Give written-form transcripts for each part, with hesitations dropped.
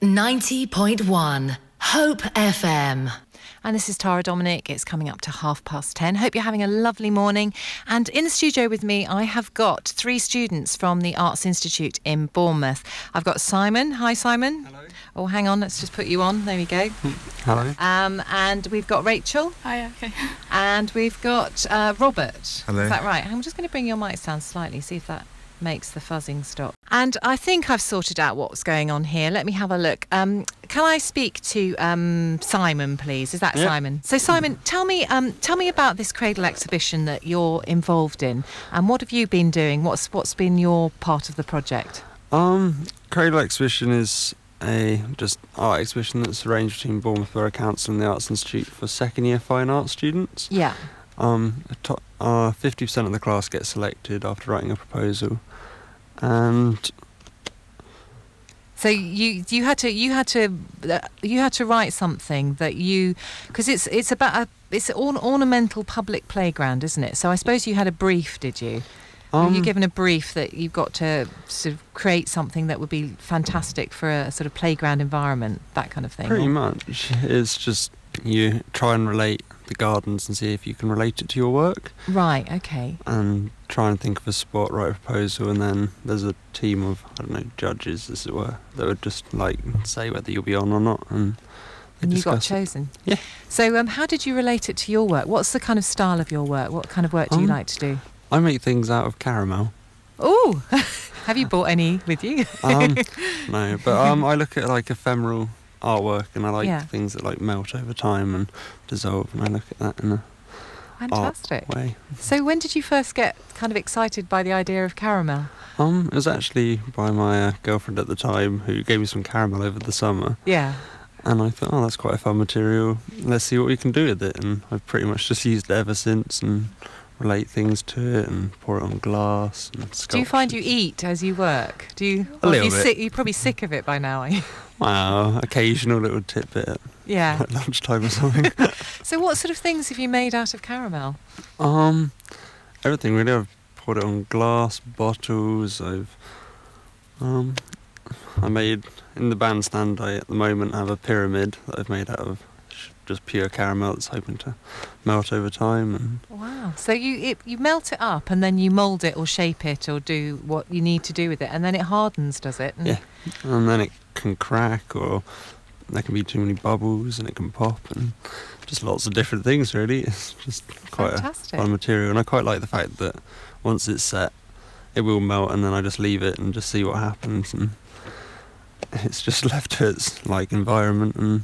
90.1 Hope FM. And this is Tara Dominic. It's coming up to 10:30. Hope you're having a lovely morning. And in the studio with me, I have got 3 students from the Arts Institute in Bournemouth. I've got Simon. Hi, Simon. Hello. Oh, hang on. Let's just put you on. There we go. Hello. And we've got Rachel. Hi, okay. And we've got Robert. Hello. Is that right? I'm just going to bring your mic down slightly, see if that makes the fuzzing stop. And I think I've sorted out what's going on here. Let me have a look. Can I speak to Simon, please? Is that Simon? So Simon, tell me about this Cradle exhibition that you're involved in, and what have you been doing? What's been your part of the project? Cradle exhibition is a just art exhibition that's arranged between Bournemouth Borough Council and the Arts Institute for second year fine art students. Yeah. 50% of the class gets selected after writing a proposal, and so you had to write something that because it's about it's an ornamental public playground, isn't it? So I suppose you had a brief, did you? Were you given a brief that you've got to sort of create something that would be fantastic for a sort of playground environment, that kind of thing? pretty much it's just you try and relate the gardens and see if you can relate it to your work. Right, okay. And try and think of a spot, write a proposal, and then there's a team of, I don't know, judges, as it were, that would just like say whether you'll be on or not, and you got chosen. Yeah. So how did you relate it to your work? What's the kind of style of your work? What kind of work do you like to do? I make things out of caramel. Oh, have you bought any with you? No, but I look at like ephemeral artwork, and I like things that like melt over time and dissolve, and I look at that in a fantastic art way. So when did you first get kind of excited by the idea of caramel? It was actually by my girlfriend at the time, who gave me some caramel over the summer. Yeah. And I thought, that's quite a fun material. Let's see what we can do with it. And I've pretty much just used it ever since, and relate things to it and pour it on glass and sculpture. Do you find you eat as you work? Do you? A little bit. You're probably sick of it by now, are you? Wow, occasional little tidbit at like lunchtime or something. So what sort of things have you made out of caramel? Everything really. I've poured it on glass, bottles. I made, in the bandstand, I at the moment have a pyramid that I've made out of just pure caramel that's hoping to melt over time. And wow. So you melt it up and then you mould it or shape it or do what you need to do with it, and then it hardens, does it? Yeah. And then it can crack, or there can be too many bubbles and it can pop, and just lots of different things really. It's just quite fantastic. A fun material, and I quite like the fact that once it's set it will melt, and then I just leave it and just see what happens, and it's just left to its like environment, and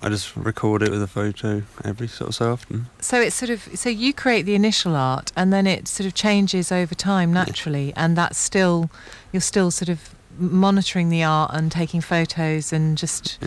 I just record it with a photo every so often. So it's so you create the initial art and then it sort of changes over time naturally, and that's you're still sort of monitoring the art and taking photos and just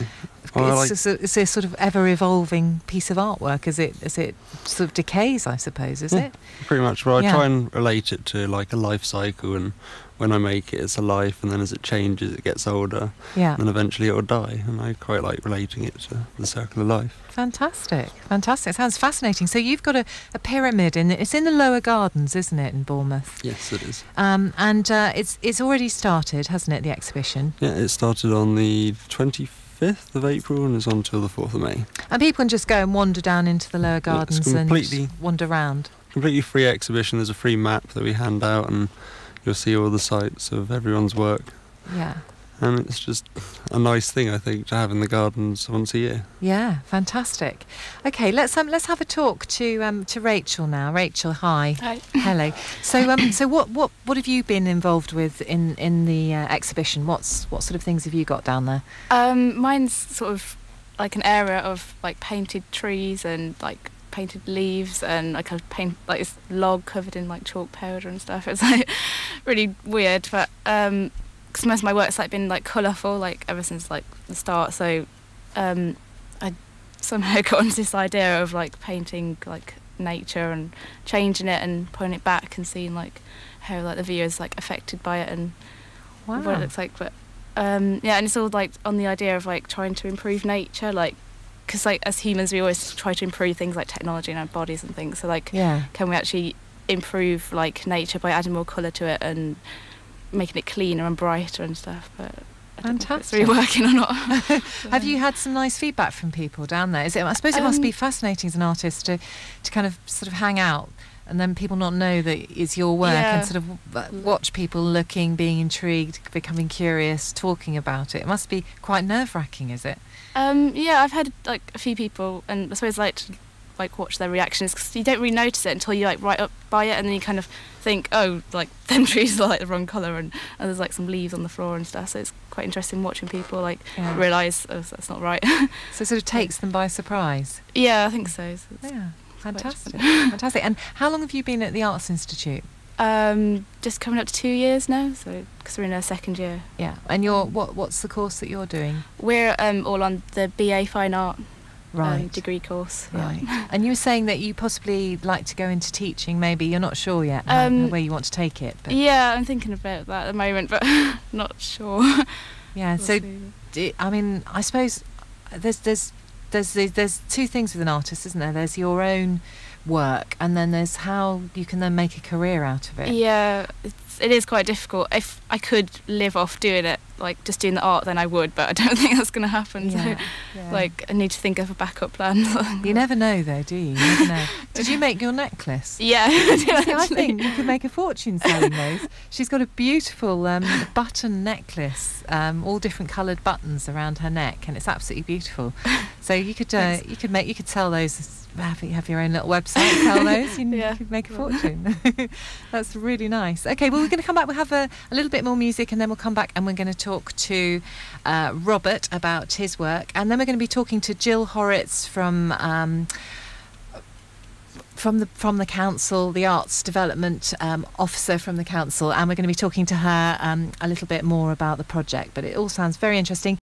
it's a sort of ever evolving piece of artwork as it sort of decays, I suppose, is it? Pretty much. Well, I try and relate it to like a life cycle, and when I make it, it's a life, and then as it changes, it gets older, and then eventually it will die, and I quite like relating it to the circle of life. Fantastic. Sounds fascinating. So you've got a pyramid it's in the lower gardens, isn't it, in Bournemouth? Yes, it is. And it's already started, hasn't it, the exhibition? Yeah, it started on the 25th of April and is on till the 4th of May. And people can just go and wander down into the lower gardens and wander around. Completely free exhibition. There's a free map that we hand out, and you'll see all the sites of everyone's work. Yeah. And it's just a nice thing, I think, to have in the gardens once a year. Yeah, fantastic. Okay, let's have a talk to Rachel now. Rachel, hi. Hi. Hello. So what have you been involved with in the exhibition? What sort of things have you got down there? Mine's sort of like an area of like painted trees and like painted leaves, and I kind of paint like this log covered in like chalk powder and stuff. It's like really weird, but because most of my work's like been like colourful like ever since like the start, so I somehow got onto this idea of like painting like nature and changing it and putting it back and seeing like how like the viewer's like affected by it and what it looks like. But and it's all like on the idea of like trying to improve nature, like because like as humans we always try to improve things like technology in our bodies and things, so like can we actually improve like nature by adding more colour to it and making it cleaner and brighter and stuff. But I don't know if it's Fantastic. really working or not. Have you had some nice feedback from people down there? I suppose it must be fascinating as an artist to kind of sort of hang out and then people not know that it's your work and sort of watch people looking, being intrigued, becoming curious, talking about it. It must be quite nerve-wracking, is it? Yeah, I've had like a few people, and I suppose like to like watch their reactions, because you don't really notice it until you like right up by it, and then you kind of think, oh, like them trees are like the wrong colour, and there's like some leaves on the floor and stuff. So it's quite interesting watching people like realise, oh, that's not right. So it sort of takes them by surprise. Yeah, I think so. Yeah, fantastic, fantastic. And how long have you been at the Arts Institute? Just coming up to 2 years now, so because we're in our second year. Yeah, and what's the course that you're doing? We're all on the BA Fine Art degree course. Right. And you were saying that you possibly like to go into teaching. Maybe you're not sure yet where you want to take it. But yeah, I'm thinking about that at the moment, but not sure. Yeah. We'll so, see. I mean, I suppose there's two things with an artist, isn't there? There's your own work, and then there's how you can then make a career out of it. Yeah, it is quite difficult. If I could live off doing it, like just doing the art, then I would, but I don't think that's going to happen. Yeah, so, like, I need to think of a backup plan. You never know, though, do you? You never know. Did you make your necklace? Yeah, I think you could make a fortune selling those. She's got a beautiful button necklace, all different coloured buttons around her neck, and it's absolutely beautiful. So you could sell those. Have your own little website, sell those, you could make a fortune. That's really nice. Okay, well, we're going to come back. We'll have a little bit more music, and then we'll come back and we're going to talk to Robert about his work, and then we're going to be talking to Jill Horrocks from the council, the arts development officer from the council, and we're going to be talking to her a little bit more about the project. But it all sounds very interesting.